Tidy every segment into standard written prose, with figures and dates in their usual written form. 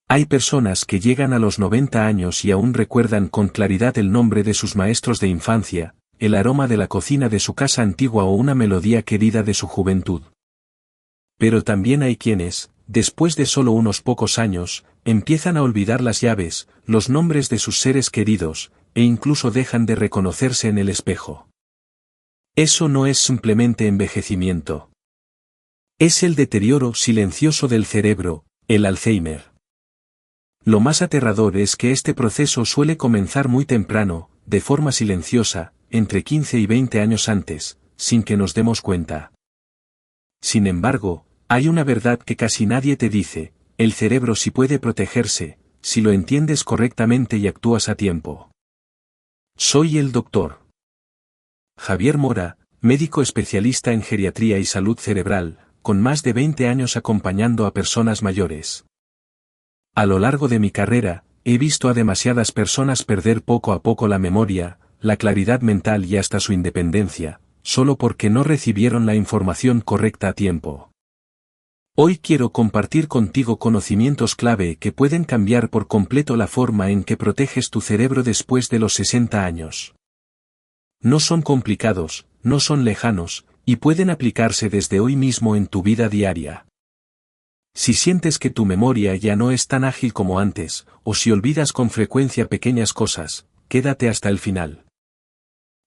Hay personas que llegan a los 90 años y aún recuerdan con claridad el nombre de sus maestros de infancia, el aroma de la cocina de su casa antigua o una melodía querida de su juventud. Pero también hay quienes, después de solo unos pocos años, empiezan a olvidar las llaves, los nombres de sus seres queridos, e incluso dejan de reconocerse en el espejo. Eso no es simplemente envejecimiento. Es el deterioro silencioso del cerebro, el Alzheimer. Lo más aterrador es que este proceso suele comenzar muy temprano, de forma silenciosa, entre 15 y 20 años antes, sin que nos demos cuenta. Sin embargo, hay una verdad que casi nadie te dice: el cerebro sí puede protegerse, si lo entiendes correctamente y actúas a tiempo. Soy el Dr. Javier Mora, médico especialista en geriatría y salud cerebral, con más de 20 años acompañando a personas mayores. A lo largo de mi carrera, he visto a demasiadas personas perder poco a poco la memoria, la claridad mental y hasta su independencia, solo porque no recibieron la información correcta a tiempo. Hoy quiero compartir contigo conocimientos clave que pueden cambiar por completo la forma en que proteges tu cerebro después de los 60 años. No son complicados, no son lejanos, y pueden aplicarse desde hoy mismo en tu vida diaria. Si sientes que tu memoria ya no es tan ágil como antes, o si olvidas con frecuencia pequeñas cosas, quédate hasta el final.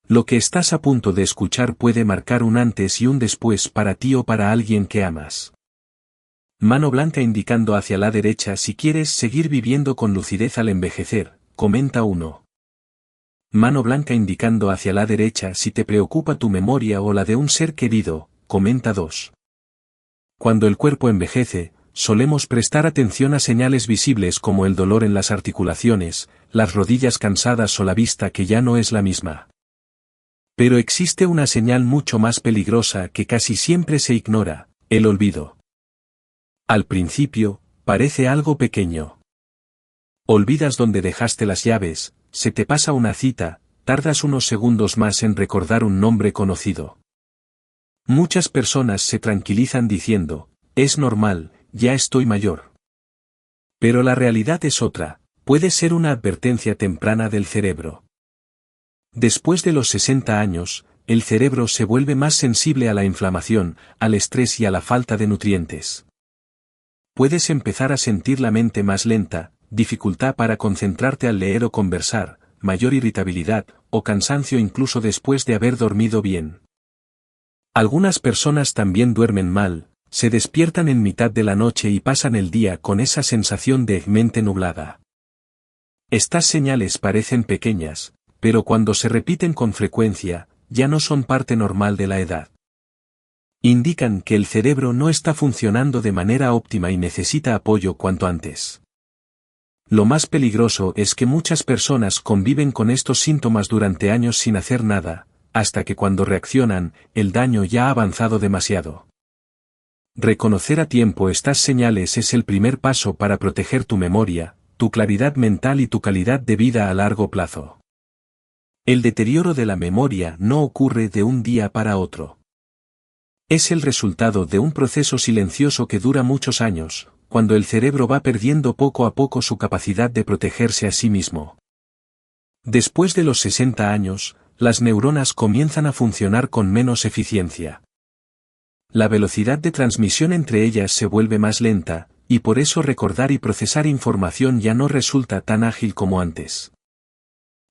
Lo que estás a punto de escuchar puede marcar un antes y un después para ti o para alguien que amas. Mano blanca indicando hacia la derecha si quieres seguir viviendo con lucidez al envejecer, comenta 1. Mano blanca indicando hacia la derecha si te preocupa tu memoria o la de un ser querido, comenta 2. Cuando el cuerpo envejece, solemos prestar atención a señales visibles como el dolor en las articulaciones, las rodillas cansadas o la vista que ya no es la misma. Pero existe una señal mucho más peligrosa que casi siempre se ignora: el olvido. Al principio, parece algo pequeño. Olvidas dónde dejaste las llaves, se te pasa una cita, tardas unos segundos más en recordar un nombre conocido. Muchas personas se tranquilizan diciendo: es normal, ya estoy mayor. Pero la realidad es otra: puede ser una advertencia temprana del cerebro. Después de los 60 años, el cerebro se vuelve más sensible a la inflamación, al estrés y a la falta de nutrientes. Puedes empezar a sentir la mente más lenta, dificultad para concentrarte al leer o conversar, mayor irritabilidad, o cansancio incluso después de haber dormido bien. Algunas personas también duermen mal, se despiertan en mitad de la noche y pasan el día con esa sensación de mente nublada. Estas señales parecen pequeñas, pero cuando se repiten con frecuencia, ya no son parte normal de la edad. Indican que el cerebro no está funcionando de manera óptima y necesita apoyo cuanto antes. Lo más peligroso es que muchas personas conviven con estos síntomas durante años sin hacer nada, hasta que cuando reaccionan, el daño ya ha avanzado demasiado. Reconocer a tiempo estas señales es el primer paso para proteger tu memoria, tu claridad mental y tu calidad de vida a largo plazo. El deterioro de la memoria no ocurre de un día para otro. Es el resultado de un proceso silencioso que dura muchos años, cuando el cerebro va perdiendo poco a poco su capacidad de protegerse a sí mismo. Después de los 60 años, las neuronas comienzan a funcionar con menos eficiencia. La velocidad de transmisión entre ellas se vuelve más lenta, y por eso recordar y procesar información ya no resulta tan ágil como antes.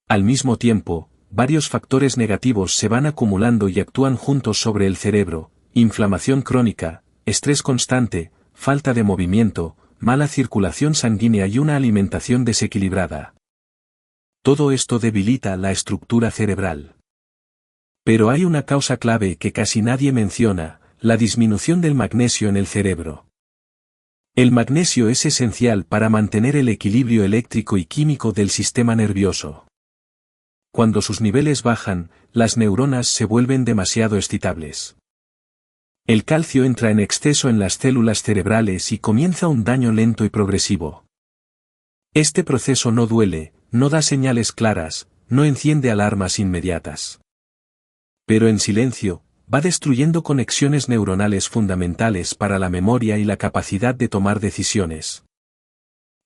Al mismo tiempo, varios factores negativos se van acumulando y actúan juntos sobre el cerebro: inflamación crónica, estrés constante, falta de movimiento, mala circulación sanguínea y una alimentación desequilibrada. Todo esto debilita la estructura cerebral. Pero hay una causa clave que casi nadie menciona: la disminución del magnesio en el cerebro. El magnesio es esencial para mantener el equilibrio eléctrico y químico del sistema nervioso. Cuando sus niveles bajan, las neuronas se vuelven demasiado excitables. El calcio entra en exceso en las células cerebrales y comienza un daño lento y progresivo. Este proceso no duele, no da señales claras, no enciende alarmas inmediatas. Pero en silencio, va destruyendo conexiones neuronales fundamentales para la memoria y la capacidad de tomar decisiones.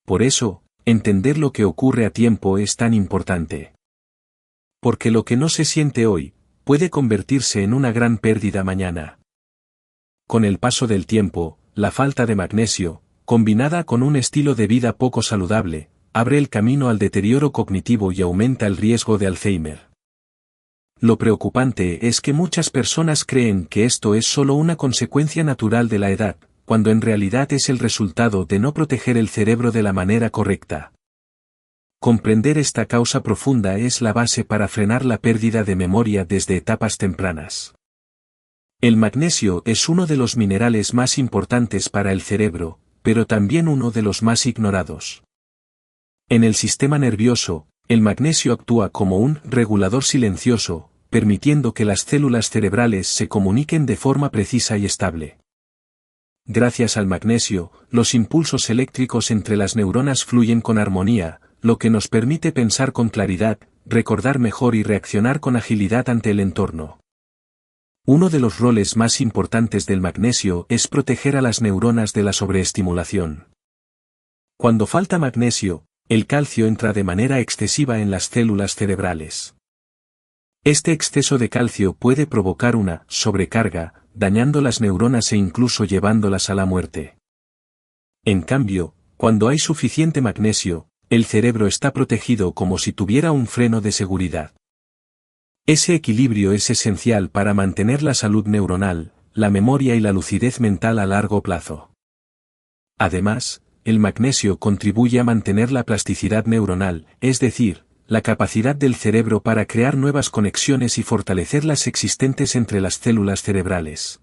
Por eso, entender lo que ocurre a tiempo es tan importante. Porque lo que no se siente hoy, puede convertirse en una gran pérdida mañana. Con el paso del tiempo, la falta de magnesio, combinada con un estilo de vida poco saludable, abre el camino al deterioro cognitivo y aumenta el riesgo de Alzheimer. Lo preocupante es que muchas personas creen que esto es solo una consecuencia natural de la edad, cuando en realidad es el resultado de no proteger el cerebro de la manera correcta. Comprender esta causa profunda es la base para frenar la pérdida de memoria desde etapas tempranas. El magnesio es uno de los minerales más importantes para el cerebro, pero también uno de los más ignorados. En el sistema nervioso, el magnesio actúa como un regulador silencioso, permitiendo que las células cerebrales se comuniquen de forma precisa y estable. Gracias al magnesio, los impulsos eléctricos entre las neuronas fluyen con armonía, lo que nos permite pensar con claridad, recordar mejor y reaccionar con agilidad ante el entorno. Uno de los roles más importantes del magnesio es proteger a las neuronas de la sobreestimulación. Cuando falta magnesio, el calcio entra de manera excesiva en las células cerebrales. Este exceso de calcio puede provocar una sobrecarga, dañando las neuronas e incluso llevándolas a la muerte. En cambio, cuando hay suficiente magnesio, el cerebro está protegido como si tuviera un freno de seguridad. Ese equilibrio es esencial para mantener la salud neuronal, la memoria y la lucidez mental a largo plazo. Además, el magnesio contribuye a mantener la plasticidad neuronal, es decir, la capacidad del cerebro para crear nuevas conexiones y fortalecer las existentes entre las células cerebrales.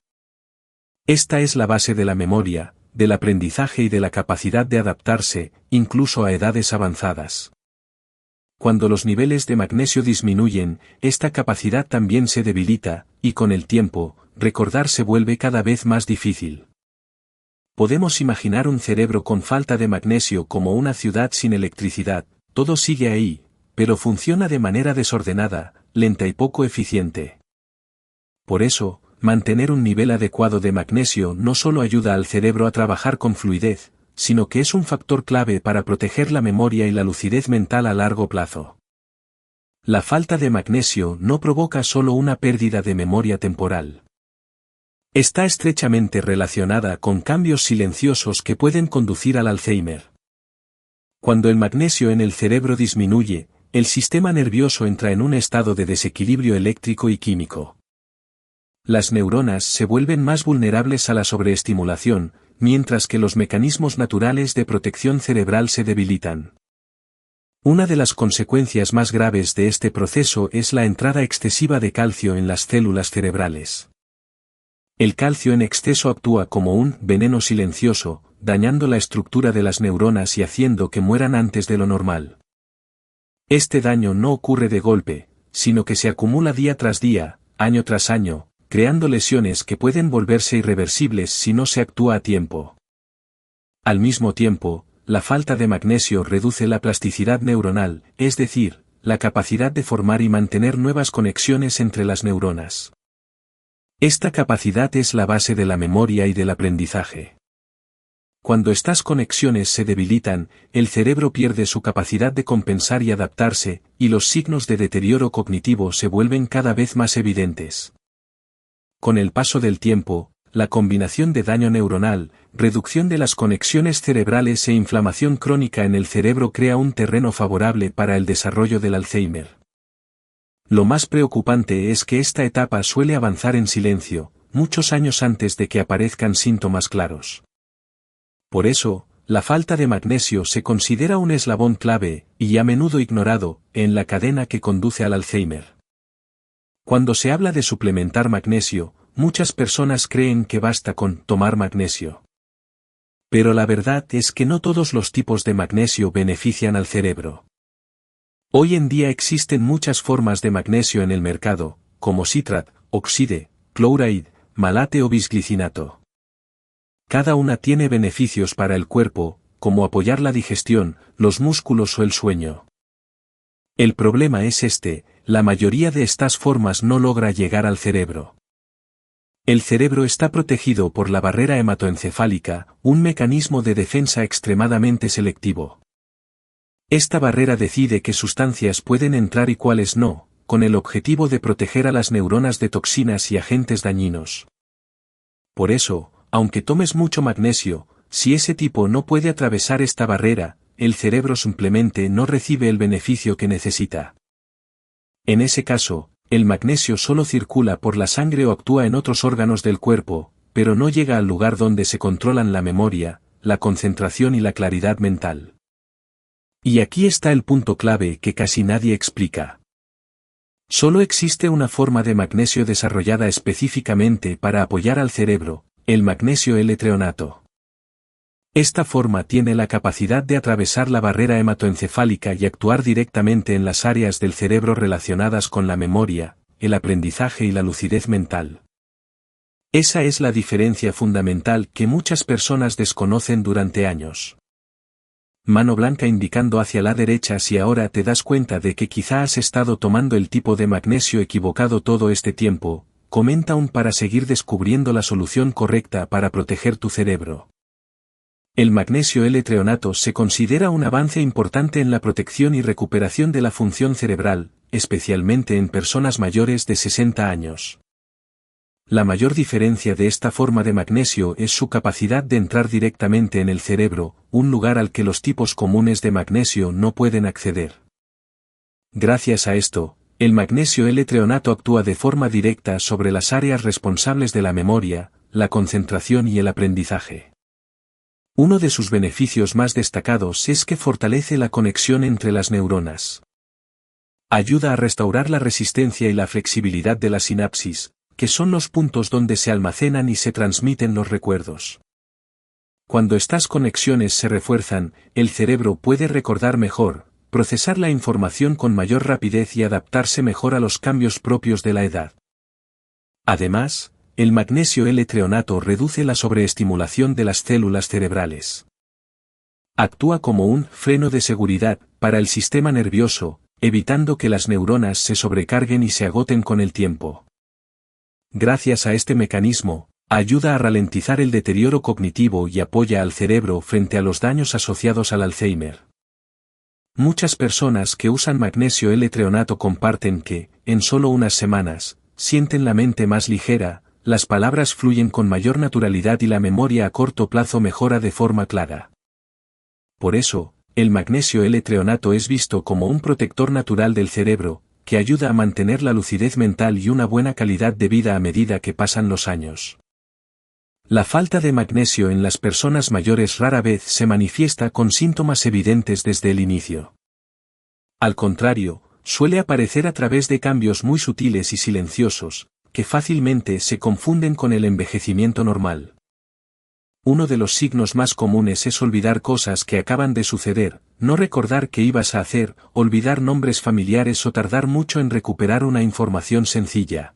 Esta es la base de la memoria, del aprendizaje y de la capacidad de adaptarse, incluso a edades avanzadas. Cuando los niveles de magnesio disminuyen, esta capacidad también se debilita, y con el tiempo, recordar se vuelve cada vez más difícil. Podemos imaginar un cerebro con falta de magnesio como una ciudad sin electricidad, todo sigue ahí, pero funciona de manera desordenada, lenta y poco eficiente. Por eso, mantener un nivel adecuado de magnesio no solo ayuda al cerebro a trabajar con fluidez, sino que es un factor clave para proteger la memoria y la lucidez mental a largo plazo. La falta de magnesio no provoca solo una pérdida de memoria temporal. Está estrechamente relacionada con cambios silenciosos que pueden conducir al Alzheimer. Cuando el magnesio en el cerebro disminuye, el sistema nervioso entra en un estado de desequilibrio eléctrico y químico. Las neuronas se vuelven más vulnerables a la sobreestimulación, mientras que los mecanismos naturales de protección cerebral se debilitan. Una de las consecuencias más graves de este proceso es la entrada excesiva de calcio en las células cerebrales. El calcio en exceso actúa como un veneno silencioso, dañando la estructura de las neuronas y haciendo que mueran antes de lo normal. Este daño no ocurre de golpe, sino que se acumula día tras día, año tras año, creando lesiones que pueden volverse irreversibles si no se actúa a tiempo. Al mismo tiempo, la falta de magnesio reduce la plasticidad neuronal, es decir, la capacidad de formar y mantener nuevas conexiones entre las neuronas. Esta capacidad es la base de la memoria y del aprendizaje. Cuando estas conexiones se debilitan, el cerebro pierde su capacidad de compensar y adaptarse, y los signos de deterioro cognitivo se vuelven cada vez más evidentes. Con el paso del tiempo, la combinación de daño neuronal, reducción de las conexiones cerebrales e inflamación crónica en el cerebro crea un terreno favorable para el desarrollo del Alzheimer. Lo más preocupante es que esta etapa suele avanzar en silencio, muchos años antes de que aparezcan síntomas claros. Por eso, la falta de magnesio se considera un eslabón clave, y a menudo ignorado, en la cadena que conduce al Alzheimer. Cuando se habla de suplementar magnesio, muchas personas creen que basta con tomar magnesio. Pero la verdad es que no todos los tipos de magnesio benefician al cerebro. Hoy en día existen muchas formas de magnesio en el mercado, como citrate, oxide, chloride, malate o bisglicinato. Cada una tiene beneficios para el cuerpo, como apoyar la digestión, los músculos o el sueño. El problema es la mayoría de estas formas no logra llegar al cerebro. El cerebro está protegido por la barrera hematoencefálica, un mecanismo de defensa extremadamente selectivo. Esta barrera decide qué sustancias pueden entrar y cuáles no, con el objetivo de proteger a las neuronas de toxinas y agentes dañinos. Por eso, aunque tomes mucho magnesio, si ese tipo no puede atravesar esta barrera, el cerebro simplemente no recibe el beneficio que necesita. En ese caso, el magnesio solo circula por la sangre o actúa en otros órganos del cuerpo, pero no llega al lugar donde se controlan la memoria, la concentración y la claridad mental. Y aquí está el punto clave que casi nadie explica. Solo existe una forma de magnesio desarrollada específicamente para apoyar al cerebro, el magnesio L-treonato. Esta forma tiene la capacidad de atravesar la barrera hematoencefálica y actuar directamente en las áreas del cerebro relacionadas con la memoria, el aprendizaje y la lucidez mental. Esa es la diferencia fundamental que muchas personas desconocen durante años. Mano blanca indicando hacia la derecha si ahora te das cuenta de que quizá has estado tomando el tipo de magnesio equivocado todo este tiempo, comenta un para seguir descubriendo la solución correcta para proteger tu cerebro. El magnesio L-treonato se considera un avance importante en la protección y recuperación de la función cerebral, especialmente en personas mayores de 60 años. La mayor diferencia de esta forma de magnesio es su capacidad de entrar directamente en el cerebro, un lugar al que los tipos comunes de magnesio no pueden acceder. Gracias a esto, el magnesio L-treonato actúa de forma directa sobre las áreas responsables de la memoria, la concentración y el aprendizaje. Uno de sus beneficios más destacados es que fortalece la conexión entre las neuronas. Ayuda a restaurar la resistencia y la flexibilidad de la sinapsis, que son los puntos donde se almacenan y se transmiten los recuerdos. Cuando estas conexiones se refuerzan, el cerebro puede recordar mejor, procesar la información con mayor rapidez y adaptarse mejor a los cambios propios de la edad. Además, el magnesio L-treonato reduce la sobreestimulación de las células cerebrales. Actúa como un freno de seguridad para el sistema nervioso, evitando que las neuronas se sobrecarguen y se agoten con el tiempo. Gracias a este mecanismo, ayuda a ralentizar el deterioro cognitivo y apoya al cerebro frente a los daños asociados al Alzheimer. Muchas personas que usan magnesio L-treonato comparten que, en solo unas semanas, sienten la mente más ligera, las palabras fluyen con mayor naturalidad y la memoria a corto plazo mejora de forma clara. Por eso, el magnesio L-treonato es visto como un protector natural del cerebro, que ayuda a mantener la lucidez mental y una buena calidad de vida a medida que pasan los años. La falta de magnesio en las personas mayores rara vez se manifiesta con síntomas evidentes desde el inicio. Al contrario, suele aparecer a través de cambios muy sutiles y silenciosos, que fácilmente se confunden con el envejecimiento normal. Uno de los signos más comunes es olvidar cosas que acaban de suceder, no recordar qué ibas a hacer, olvidar nombres familiares o tardar mucho en recuperar una información sencilla.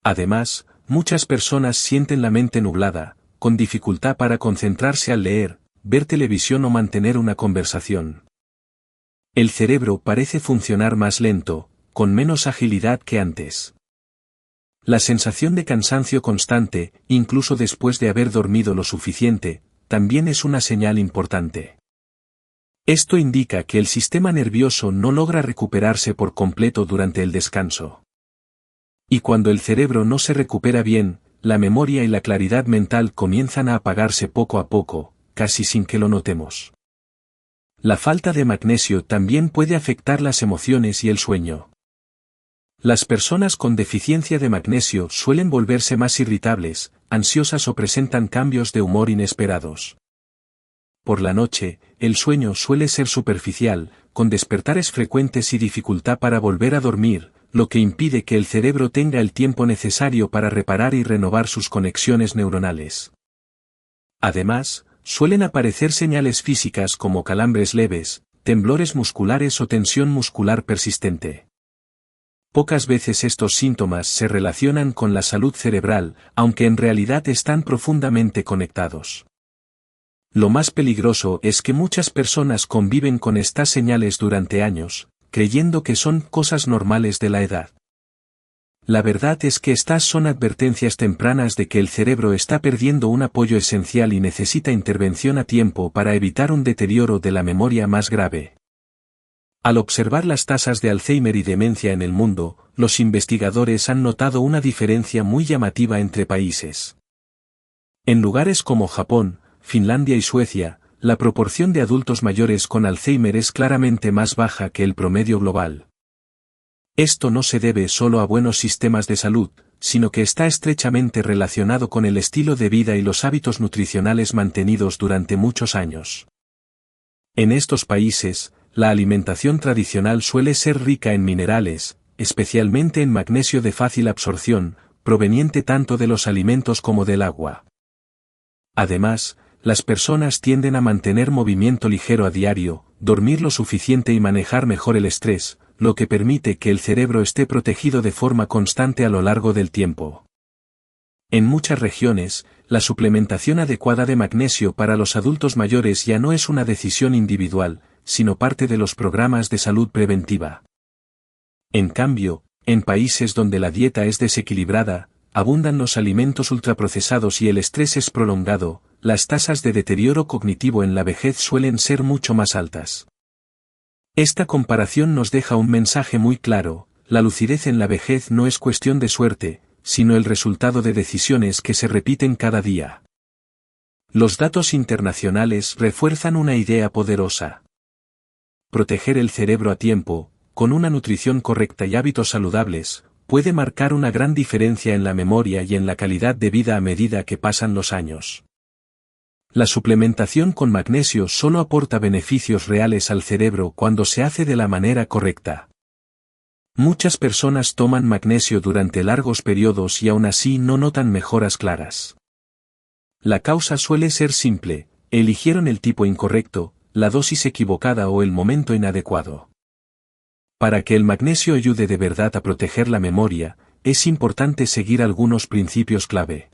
Además, muchas personas sienten la mente nublada, con dificultad para concentrarse al leer, ver televisión o mantener una conversación. El cerebro parece funcionar más lento, con menos agilidad que antes. La sensación de cansancio constante, incluso después de haber dormido lo suficiente, también es una señal importante. Esto indica que el sistema nervioso no logra recuperarse por completo durante el descanso. Y cuando el cerebro no se recupera bien, la memoria y la claridad mental comienzan a apagarse poco a poco, casi sin que lo notemos. La falta de magnesio también puede afectar las emociones y el sueño. Las personas con deficiencia de magnesio suelen volverse más irritables, ansiosas o presentan cambios de humor inesperados. Por la noche, el sueño suele ser superficial, con despertares frecuentes y dificultad para volver a dormir, lo que impide que el cerebro tenga el tiempo necesario para reparar y renovar sus conexiones neuronales. Además, suelen aparecer señales físicas como calambres leves, temblores musculares o tensión muscular persistente. Pocas veces estos síntomas se relacionan con la salud cerebral, aunque en realidad están profundamente conectados. Lo más peligroso es que muchas personas conviven con estas señales durante años, creyendo que son cosas normales de la edad. La verdad es que estas son advertencias tempranas de que el cerebro está perdiendo un apoyo esencial y necesita intervención a tiempo para evitar un deterioro de la memoria más grave. Al observar las tasas de Alzheimer y demencia en el mundo, los investigadores han notado una diferencia muy llamativa entre países. En lugares como Japón, Finlandia y Suecia, la proporción de adultos mayores con Alzheimer es claramente más baja que el promedio global. Esto no se debe solo a buenos sistemas de salud, sino que está estrechamente relacionado con el estilo de vida y los hábitos nutricionales mantenidos durante muchos años. En estos países, la alimentación tradicional suele ser rica en minerales, especialmente en magnesio de fácil absorción, proveniente tanto de los alimentos como del agua. Además, las personas tienden a mantener movimiento ligero a diario, dormir lo suficiente y manejar mejor el estrés, lo que permite que el cerebro esté protegido de forma constante a lo largo del tiempo. En muchas regiones, la suplementación adecuada de magnesio para los adultos mayores ya no es una decisión individual, sino parte de los programas de salud preventiva. En cambio, en países donde la dieta es desequilibrada, abundan los alimentos ultraprocesados y el estrés es prolongado, las tasas de deterioro cognitivo en la vejez suelen ser mucho más altas. Esta comparación nos deja un mensaje muy claro: la lucidez en la vejez no es cuestión de suerte, sino el resultado de decisiones que se repiten cada día. Los datos internacionales refuerzan una idea poderosa. Proteger el cerebro a tiempo, con una nutrición correcta y hábitos saludables, puede marcar una gran diferencia en la memoria y en la calidad de vida a medida que pasan los años. La suplementación con magnesio solo aporta beneficios reales al cerebro cuando se hace de la manera correcta. Muchas personas toman magnesio durante largos periodos y aún así no notan mejoras claras. La causa suele ser simple: eligieron el tipo incorrecto, la dosis equivocada o el momento inadecuado. Para que el magnesio ayude de verdad a proteger la memoria, es importante seguir algunos principios clave.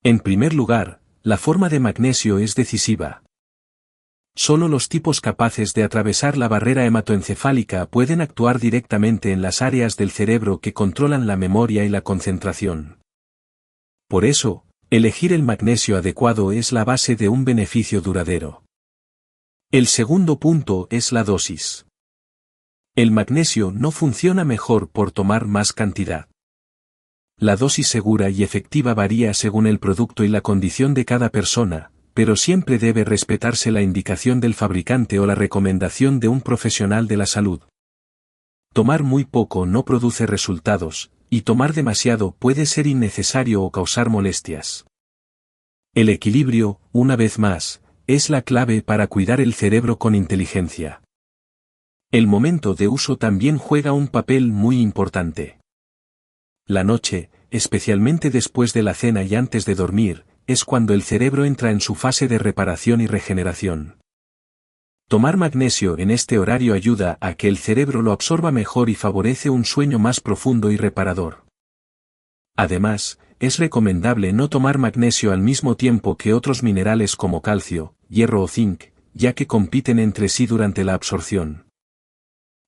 En primer lugar, la forma de magnesio es decisiva. Solo los tipos capaces de atravesar la barrera hematoencefálica pueden actuar directamente en las áreas del cerebro que controlan la memoria y la concentración. Por eso, elegir el magnesio adecuado es la base de un beneficio duradero. El segundo punto es la dosis. El magnesio no funciona mejor por tomar más cantidad. La dosis segura y efectiva varía según el producto y la condición de cada persona, pero siempre debe respetarse la indicación del fabricante o la recomendación de un profesional de la salud. Tomar muy poco no produce resultados, y tomar demasiado puede ser innecesario o causar molestias. El equilibrio, una vez más, es la clave para cuidar el cerebro con inteligencia. El momento de uso también juega un papel muy importante. La noche, especialmente después de la cena y antes de dormir, es cuando el cerebro entra en su fase de reparación y regeneración. Tomar magnesio en este horario ayuda a que el cerebro lo absorba mejor y favorece un sueño más profundo y reparador. Además, es recomendable no tomar magnesio al mismo tiempo que otros minerales como calcio, hierro o zinc, ya que compiten entre sí durante la absorción.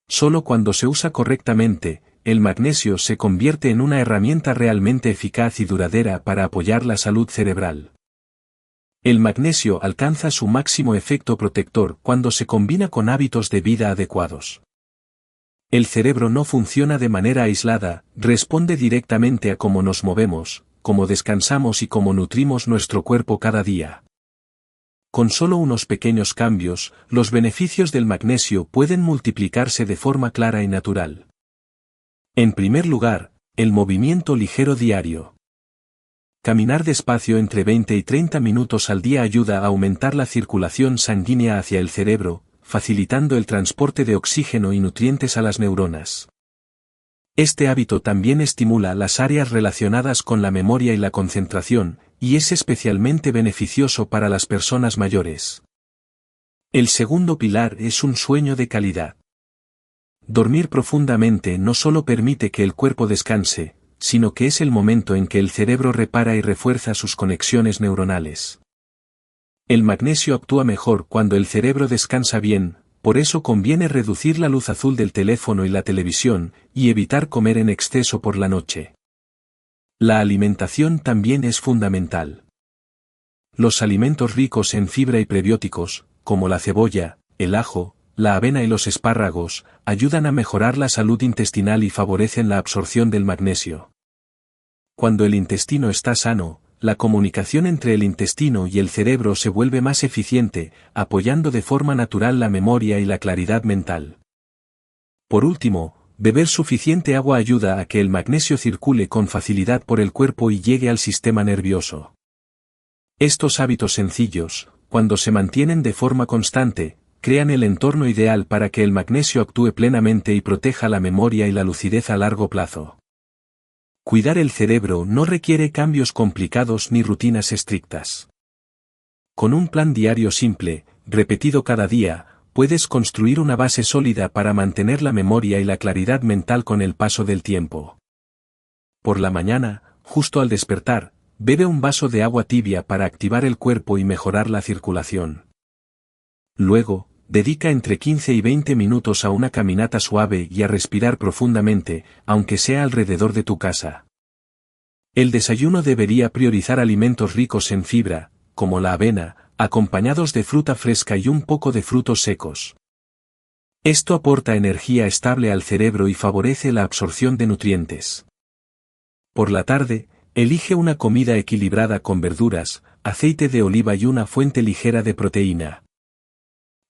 Solo cuando se usa correctamente, el magnesio se convierte en una herramienta realmente eficaz y duradera para apoyar la salud cerebral. El magnesio alcanza su máximo efecto protector cuando se combina con hábitos de vida adecuados. El cerebro no funciona de manera aislada, responde directamente a cómo nos movemos, cómo descansamos y cómo nutrimos nuestro cuerpo cada día. Con solo unos pequeños cambios, los beneficios del magnesio pueden multiplicarse de forma clara y natural. En primer lugar, el movimiento ligero diario. Caminar despacio entre 20 y 30 minutos al día ayuda a aumentar la circulación sanguínea hacia el cerebro, facilitando el transporte de oxígeno y nutrientes a las neuronas. Este hábito también estimula las áreas relacionadas con la memoria y la concentración, y es especialmente beneficioso para las personas mayores. El segundo pilar es un sueño de calidad. Dormir profundamente no solo permite que el cuerpo descanse, sino que es el momento en que el cerebro repara y refuerza sus conexiones neuronales. El magnesio actúa mejor cuando el cerebro descansa bien, Por eso conviene reducir la luz azul del teléfono y la televisión, y evitar comer en exceso por la noche. La alimentación también es fundamental. Los alimentos ricos en fibra y prebióticos, como la cebolla, el ajo, la avena y los espárragos, ayudan a mejorar la salud intestinal y favorecen la absorción del magnesio. Cuando el intestino está sano, la comunicación entre el intestino y el cerebro se vuelve más eficiente, apoyando de forma natural la memoria y la claridad mental. Por último, beber suficiente agua ayuda a que el magnesio circule con facilidad por el cuerpo y llegue al sistema nervioso. Estos hábitos sencillos, cuando se mantienen de forma constante, crean el entorno ideal para que el magnesio actúe plenamente y proteja la memoria y la lucidez a largo plazo. Cuidar el cerebro no requiere cambios complicados ni rutinas estrictas. Con un plan diario simple, repetido cada día, puedes construir una base sólida para mantener la memoria y la claridad mental con el paso del tiempo. Por la mañana, justo al despertar, bebe un vaso de agua tibia para activar el cuerpo y mejorar la circulación. Luego, dedica entre 15 y 20 minutos a una caminata suave y a respirar profundamente, aunque sea alrededor de tu casa. El desayuno debería priorizar alimentos ricos en fibra, como la avena, acompañados de fruta fresca y un poco de frutos secos. Esto aporta energía estable al cerebro y favorece la absorción de nutrientes. Por la tarde, elige una comida equilibrada con verduras, aceite de oliva y una fuente ligera de proteína.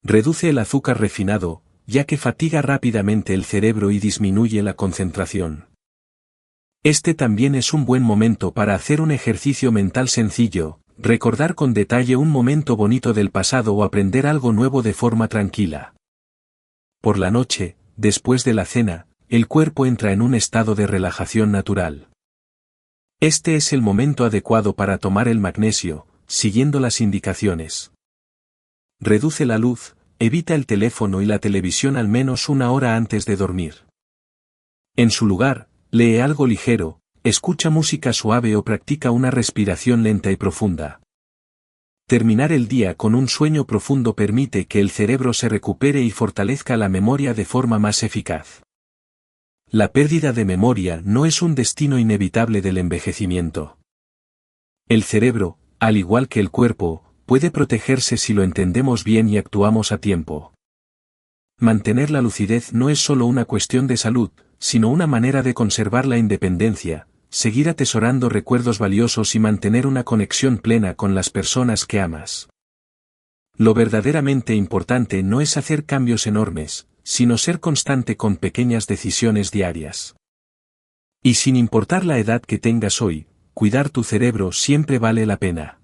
Reduce el azúcar refinado, ya que fatiga rápidamente el cerebro y disminuye la concentración. Este también es un buen momento para hacer un ejercicio mental sencillo, recordar con detalle un momento bonito del pasado o aprender algo nuevo de forma tranquila. Por la noche, después de la cena, el cuerpo entra en un estado de relajación natural. Este es el momento adecuado para tomar el magnesio, siguiendo las indicaciones. Reduce la luz, evita el teléfono y la televisión al menos una hora antes de dormir. En su lugar, lee algo ligero, escucha música suave o practica una respiración lenta y profunda. Terminar el día con un sueño profundo permite que el cerebro se recupere y fortalezca la memoria de forma más eficaz. La pérdida de memoria no es un destino inevitable del envejecimiento. El cerebro, al igual que el cuerpo, puede protegerse si lo entendemos bien y actuamos a tiempo. Mantener la lucidez no es solo una cuestión de salud, sino una manera de conservar la independencia, seguir atesorando recuerdos valiosos y mantener una conexión plena con las personas que amas. Lo verdaderamente importante no es hacer cambios enormes, sino ser constante con pequeñas decisiones diarias. Y sin importar la edad que tengas hoy, cuidar tu cerebro siempre vale la pena.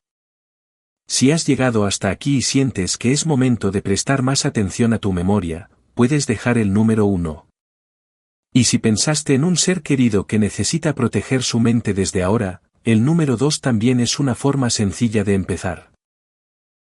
Si has llegado hasta aquí y sientes que es momento de prestar más atención a tu memoria, puedes dejar el número 1. Y si pensaste en un ser querido que necesita proteger su mente desde ahora, el número 2 también es una forma sencilla de empezar.